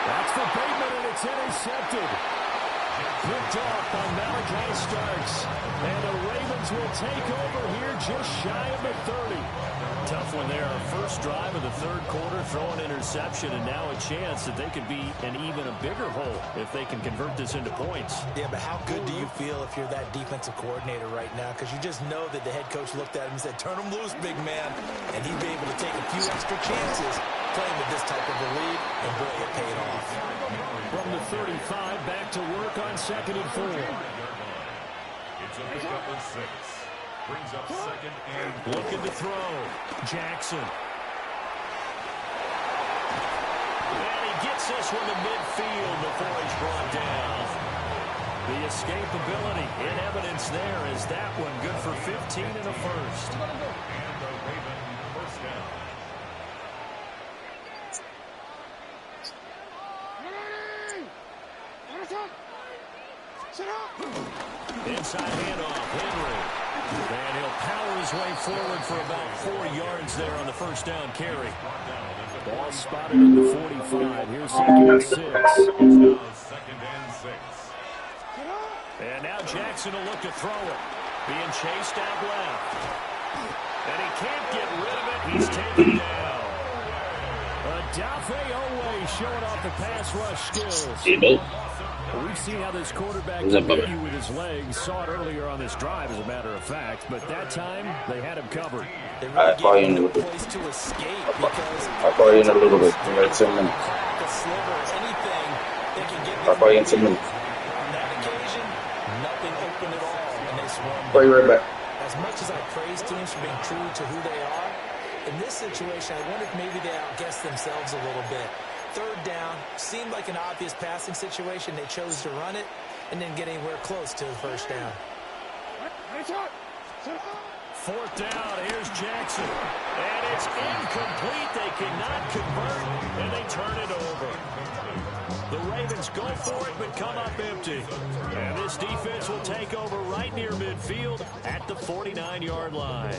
That's for Bateman, and it's intercepted. Picked off by Malachi Starks. And the Ravens will take over here just shy of the 30. Tough one there. First drive of the third quarter, throw an interception, and now a chance that they could be in even a bigger hole if they can convert this into points. Yeah, but how good do you feel if you're that defensive coordinator right now? Because you just know that the head coach looked at him and said, turn him loose, big man. And he'd be able to take a few extra chances playing with this type of a lead, and boy, it paid off. From the 35, back to work on 2nd and 4. It's a pickup of 6. Brings up 2nd and 4. Looking to throw. Jackson. And he gets this one to midfield before he's brought down. The escapability in evidence there is that one good for 15 and a first. And the Raven first down. Inside handoff, Henry. And he'll power his way forward for about 4 yards there on the first down carry. Ball spotted at the 45. Here's 2nd and 6. Now 2nd and 6. And now Jackson will look to throw it. Being chased out left. And he can't get rid of it. He's taken down. Odafe Oweh showing off the pass rush skills. We've seen how this quarterback can beat you with his legs. Saw it earlier on this drive, as a matter of fact. But that time, they had him covered. They really gave him no place to escape because I'll call you in a little bit. You got 10 minutes. a sliver, anything they can get. I'll call you in 10 minutes. On that occasion, nothing open at all, and they swarmed. Call you right back. As much as I praise teams for being true to who they are, in this situation, I wonder if maybe they outguessed themselves a little bit. 3rd down, seemed like an obvious passing situation. They chose to run it and didn't get anywhere close to the first down. Fourth down, here's Jackson. And it's incomplete. They cannot convert, and they turn it over. The Ravens go for it, but come up empty. And this defense will take over right near midfield at the 49-yard line.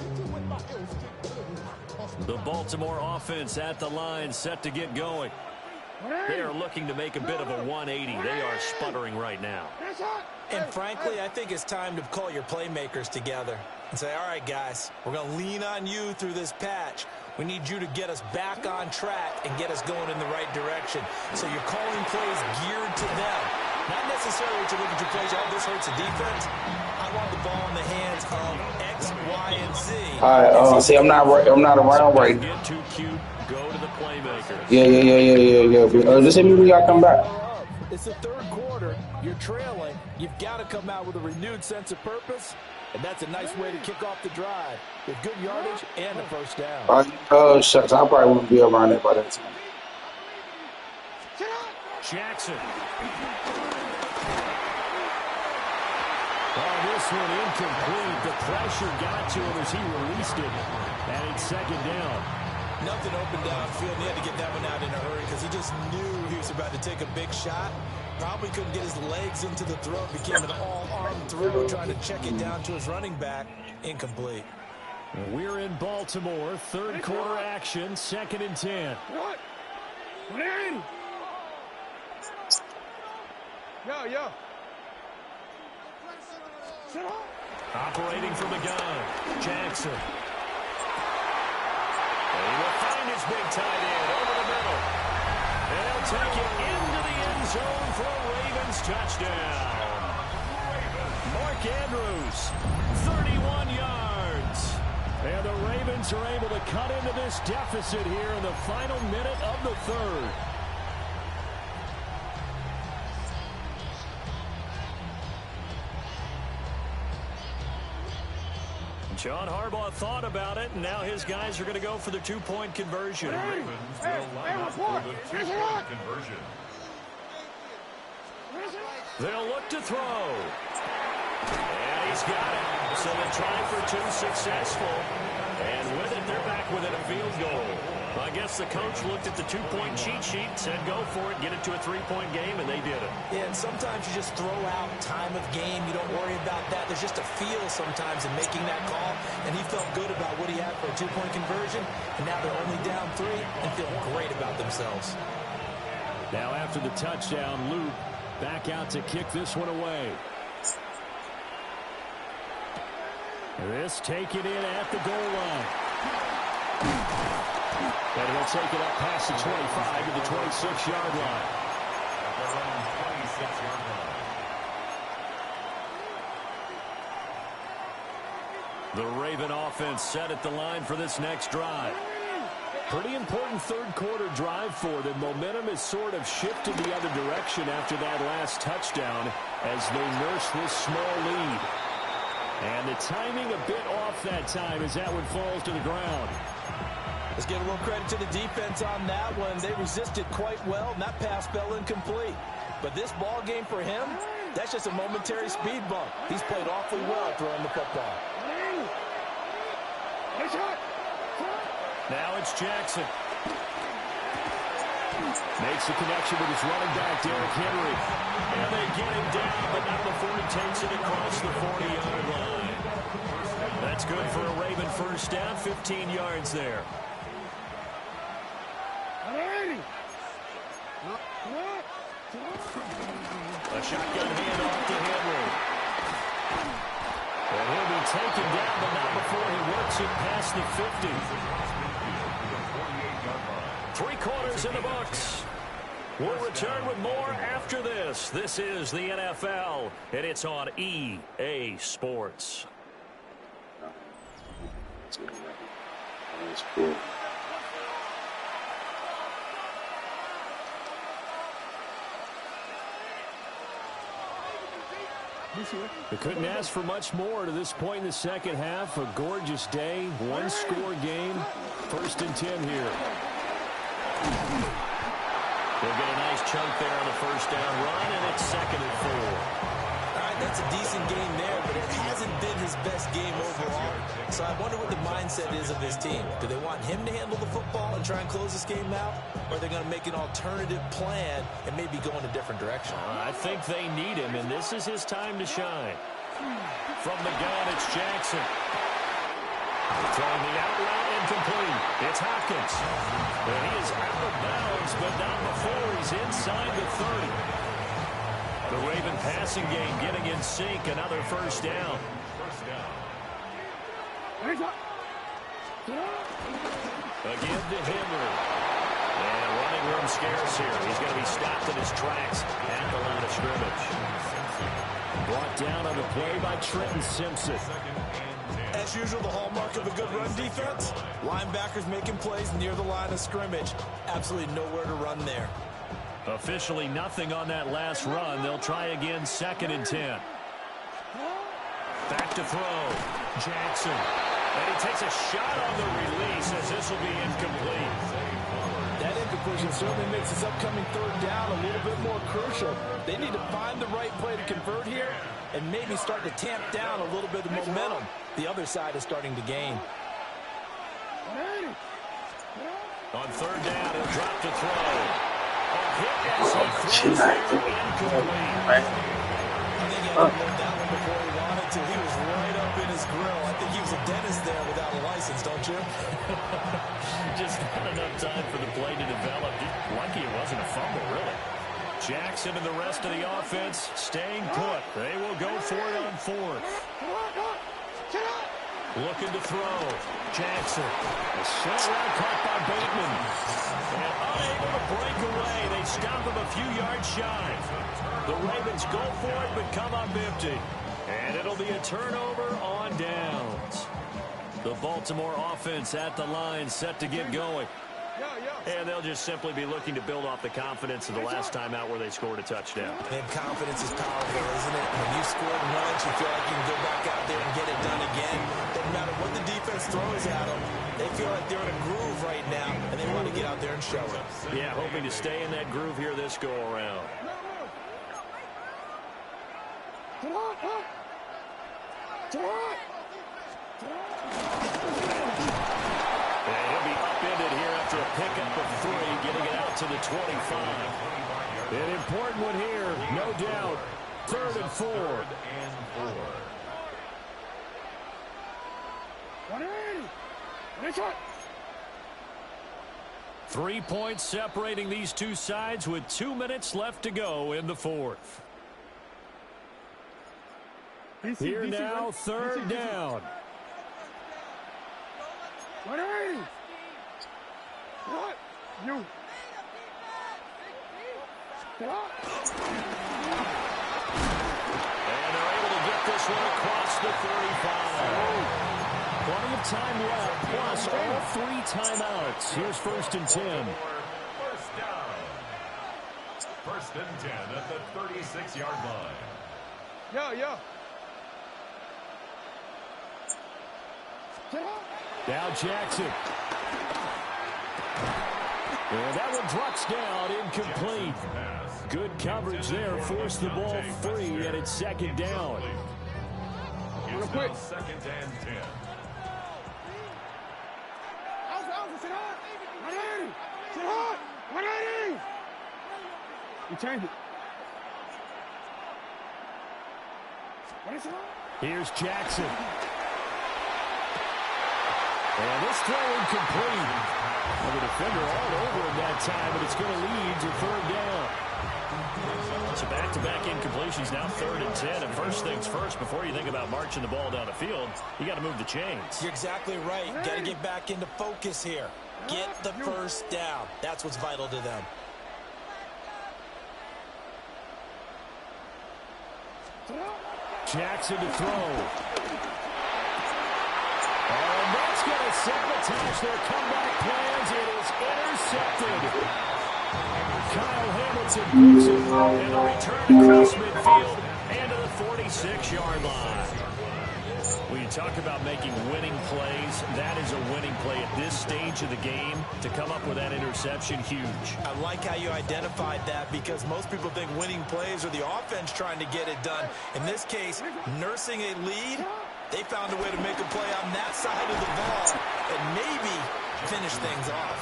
The Baltimore offense at the line, set to get going. They are looking to make a bit of a 180. They are sputtering right now. And frankly, I think it's time to call your playmakers together and say, all right, guys, we're going to lean on you through this patch. We need you to get us back on track and get us going in the right direction. So you're calling plays geared to them. Not necessarily to look at your plays, oh, this hurts the defense. I want the ball in the hands of X, Y, and Z. All right, see, I'm not around right now. Get too cute, go to the playmakers. Yeah. Just hit me when y'all come back. It's the third quarter. You're trailing. You've got to come out with a renewed sense of purpose, and that's a nice way to kick off the drive with good yardage and a first down. Shucks, I probably won't be around there by that time. Jackson. Oh, this one incomplete. The pressure got to him as he released it. And it's second down. Nothing open downfield. He had to get that one out in a hurry because he just knew he was about to take a big shot. Probably couldn't get his legs into the throw. Became an all-arm throw, trying to check it down to his running back. Incomplete. We're in Baltimore. Third quarter action. 2nd and 10. Yo. Operating from the gun, Jackson. And he will find his big tight end over the middle. And he'll take it into the end zone for a Ravens touchdown. Mark Andrews, 31 yards. And the Ravens are able to cut into this deficit here in the final minute of the third. John Harbaugh thought about it, and now his guys are going to go for the two-point conversion. The Ravens will line up for the two-point conversion. They'll look to throw. And he's got it. So they try for two, successful. And with it, they're back within a field goal. I guess the coach looked at the two-point cheat sheet, said go for it, get it to a three-point game, and they did it. Yeah, and sometimes you just throw out time of game. You don't worry about that. There's just a feel sometimes in making that call, and he felt good about what he had for a two-point conversion, and now they're only down 3 and feeling great about themselves. Now after the touchdown, Luke back out to kick this one away. This taken in at the goal line. And he'll take it up past the 25 to the 26-yard line. At their own 26-yard line. The Raven offense set at the line for this next drive. Pretty important third quarter drive for them. Momentum has sort of shifted the other direction after that last touchdown as they nurse this small lead. And the timing a bit off that time as that one falls to the ground. Let's give a little credit to the defense on that one. They resisted quite well, and that pass fell incomplete. But this ball game for him, that's just a momentary speed bump. He's played awfully well throwing the football. Now it's Jackson. Makes the connection with his running back, Derrick Henry. And they get him down, but not before he takes it across the 40-yard line. That's good for a Raven first down, 15 yards there. A shotgun handoff to Henry. And he'll be taken down, but not before he works it past the 50. 3 quarters in the books. We'll return with more after this. This is the NFL, and it's on EA Sports. That's cool. They couldn't ask for much more to this point in the second half. A gorgeous day, one-score game. 1st and 10 here. They'll get a nice chunk there on the first down run, and it's 2nd and 4. I That's a decent game there, but it hasn't been his best game overall. So I wonder what the mindset is of his team. Do they want him to handle the football and try and close this game out? Or are they going to make an alternative plan and maybe go in a different direction? I think they need him, and this is his time to shine. From the gun, it's Jackson. Throwing the out route incomplete. It's Hopkins. And he is out of bounds, but not before he's inside the 30. The Raven passing game getting in sync. Another first down. Again to Henry. And running room scarce here. He's going to be stopped in his tracks at the line of scrimmage. Brought down on the play by Trenton Simpson. As usual, the hallmark of a good run defense, linebackers making plays near the line of scrimmage. Absolutely nowhere to run there. Officially nothing on that last run. They'll try again, 2nd and 10. Back to throw. Jackson. And he takes a shot on the release as this will be incomplete. That incompletion certainly makes this upcoming 3rd down a little bit more crucial. They need to find the right play to convert here and maybe start to tamp down a little bit of momentum the other side is starting to gain. On 3rd down, he'll drop to throw. A hit as he throws there, incomplete. I think he had to load that one before he wanted to. He was right up in his grill. I think he was a dentist there without a license, don't you? Just not enough time for the play to develop. Lucky it wasn't a fumble, really. Jackson and the rest of the offense staying put. They will go for it on 4th. Looking to throw. Jackson. A short route caught by Bateman. And unable to break away. They stop him a few yards shy. The Ravens go for it but come up empty. And it'll be a turnover on downs. The Baltimore offense at the line set to get going. And they'll just simply be looking to build off the confidence of the last time out where they scored a touchdown. And confidence is powerful, isn't it? When you've scored once, you feel like you can go back out there and get it done again. Doesn't matter what the defense throws at them. They feel like they're in a groove right now, and they want to get out there and show it. Yeah, hoping to stay in that groove here this go-around. And he'll be upended here after a pickup of 3, getting it out to the 25. An important one here, no doubt. 3rd and 4. 3 points separating these two sides with 2 minutes left to go in the 4th. Here now, 3rd down. You. And they're able to get this one across the 35. Plenty of time left, plus all 3 timeouts. Here's 1st and 10. First down. 1st and 10 at the 36-yard line. Yeah. Now Jackson. And that one drops down, incomplete. Good coverage there, forced the ball free, and it's 2nd down. It's now 2nd and 10. You change it. Here's Jackson. And this throw incomplete. Well, the defender all over him that time, but it's going to lead to 3rd down. So back-to-back incompletions, now 3rd and 10. And first things first, before you think about marching the ball down the field, you got to move the chains. You're exactly right. Got to get back into focus here. Get the first down. That's what's vital to them. Jackson to throw. And that's going to sabotage their comeback plans. It is intercepted. Kyle Hamilton picks it, and the return across midfield and to the 46-yard line. When you talk about making winning plays, that is a winning play at this stage of the game. To come up with that interception, huge. I like how you identified that because most people think winning plays are the offense trying to get it done. In this case, nursing a lead, they found a way to make a play on that side of the ball and maybe finish things off.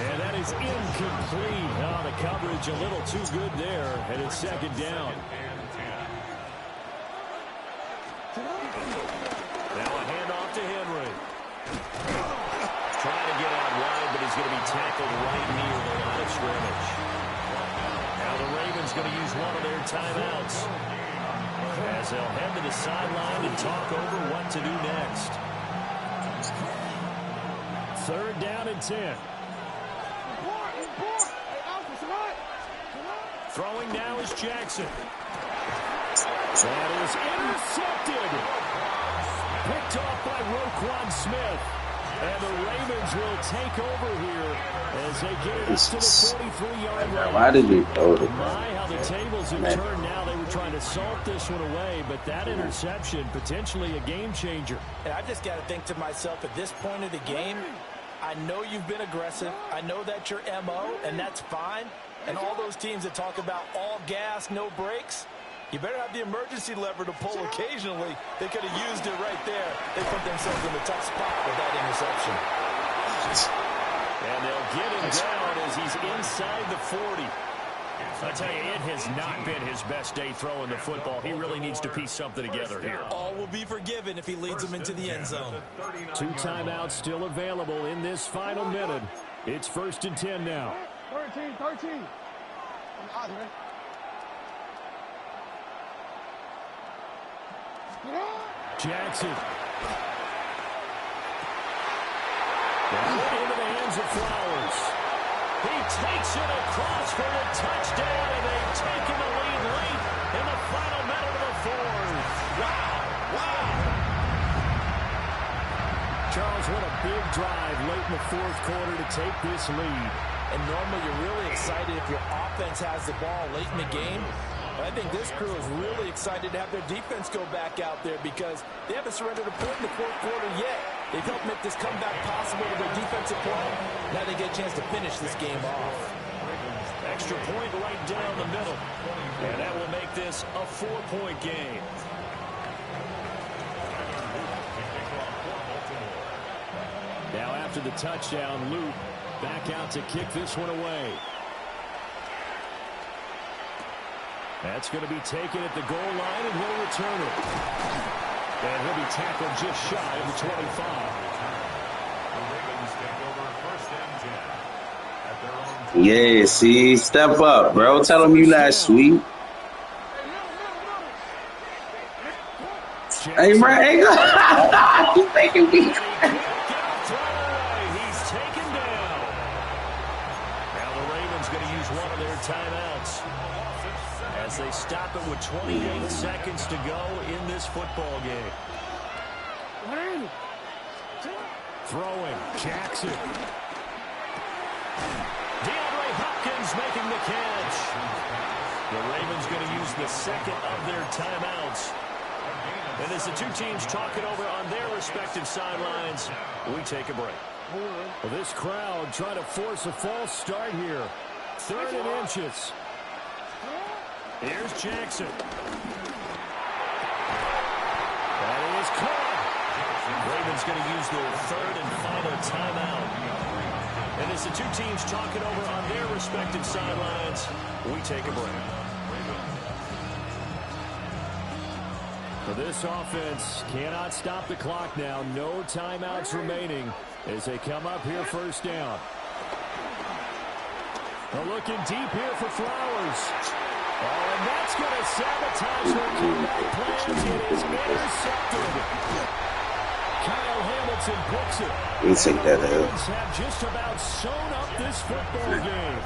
And that is incomplete. Oh, the coverage a little too good there, and it's second down. Now a handoff to Henry. Trying to get out wide, but he's going to be tackled right near the line of scrimmage. Now the Ravens going to use one of their timeouts, as they'll head to the sideline and talk over what to do next. 3rd down and 10. Throwing now is Jackson. That is intercepted. Picked off by Roquan Smith. And the Ravens will take over here as they get it up to the 43-yard line. Why did you throw it? My, how the tables have turned now. They were trying to salt this one away, but that interception, potentially a game changer. And I just got to think to myself, at this point of the game, I know you've been aggressive. I know that's your MO, and that's fine. And all those teams that talk about all gas, no brakes, you better have the emergency lever to pull occasionally. They could have used it right there. They put themselves in a tough spot with that interception. And they'll get him down as he's inside the 40. I tell you, it has not been his best day throwing the football. He really needs to piece something together here. All will be forgiven if he leads them into the end zone. 2 timeouts still available in this final minute. It's 1st and 10 now. 13. Jackson. Into the hands of Flowers. He takes it across for a touchdown, and they've taken the lead late in the final minute of the 4th. Wow. Charles, what a big drive late in the 4th quarter to take this lead. And normally you're really excited if your offense has the ball late in the game. But I think this crew is really excited to have their defense go back out there because they haven't surrendered a point in the 4th quarter yet. They've helped make this comeback possible with their defensive play. Now they get a chance to finish this game off. Extra point right down the middle. And that will make this a 4-point game. Now after the touchdown, Luke back out to kick this one away. That's going to be taken at the goal line, and he'll return it. And he'll be tackled just shy of the 25. The Ravens take over 1st and 10 at their own. Yeah, see, step up, bro. Tell them you not sweet. Hey, bro, hey, you making me. He's taken down. Now the Ravens going to use one of their timeouts as they stop it with 28 seconds to go in this football game. Throwing, Jackson. DeAndre Hopkins making the catch. The Ravens going to use the second of their timeouts. And as the two teams talk it over on their respective sidelines, we take a break. Well, this crowd trying to force a false start here. 3rd and inches. Here's Jackson. That is caught. Ravens going to use their 3rd and final timeout. And as the two teams talk it over on their respective sidelines, we take a break. For this offense, cannot stop the clock now. No timeouts remaining as they come up here 1st down. They're looking deep here for Flowers. Oh, and that's going to sabotage their comeback plans. It is intercepted. Kyle Hamilton picks it. We take that The out. Ravens have just about sewn up this football game.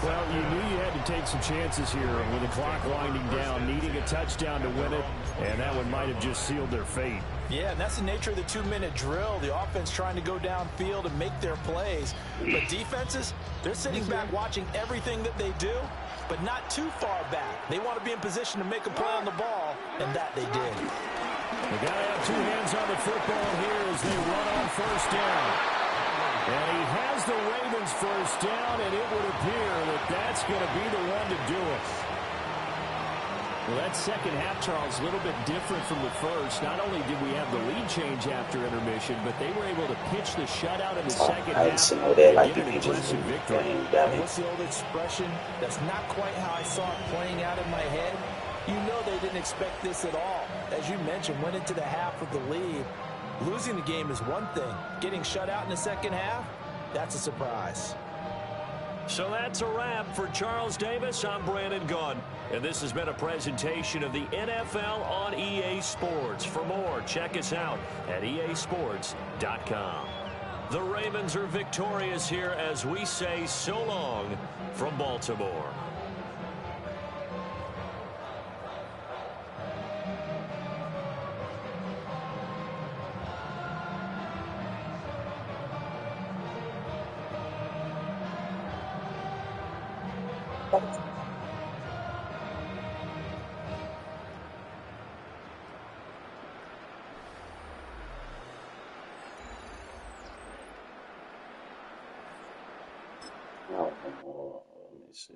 Well, you knew you had to take some chances here with the clock winding down, needing a touchdown to win it, and that one might have just sealed their fate. Yeah, and that's the nature of the 2-minute drill. The offense trying to go downfield and make their plays. But defenses, they're sitting back watching everything that they do, but not too far back. They want to be in position to make a play on the ball, and that they did. They got to have two hands on the football here as they run on first down. And he has the Ravens first down, and it would appear that that's going to be the one to do it. Well, that second half, Charles, a little bit different from the first. Not only did we have the lead change after intermission, but they were able to pitch the shutout in the second half and get an impressive victory. What's the old expression? That's not quite how I saw it playing out in my head. You know they didn't expect this at all. As you mentioned, went into the half with the lead. Losing the game is one thing. Getting shut out in the second half, that's a surprise. So that's a wrap for Charles Davis. I'm Brandon Gunn. And this has been a presentation of the NFL on EA Sports. For more, check us out at easports.com. The Ravens are victorious here as we say so long from Baltimore. Oh, let me see.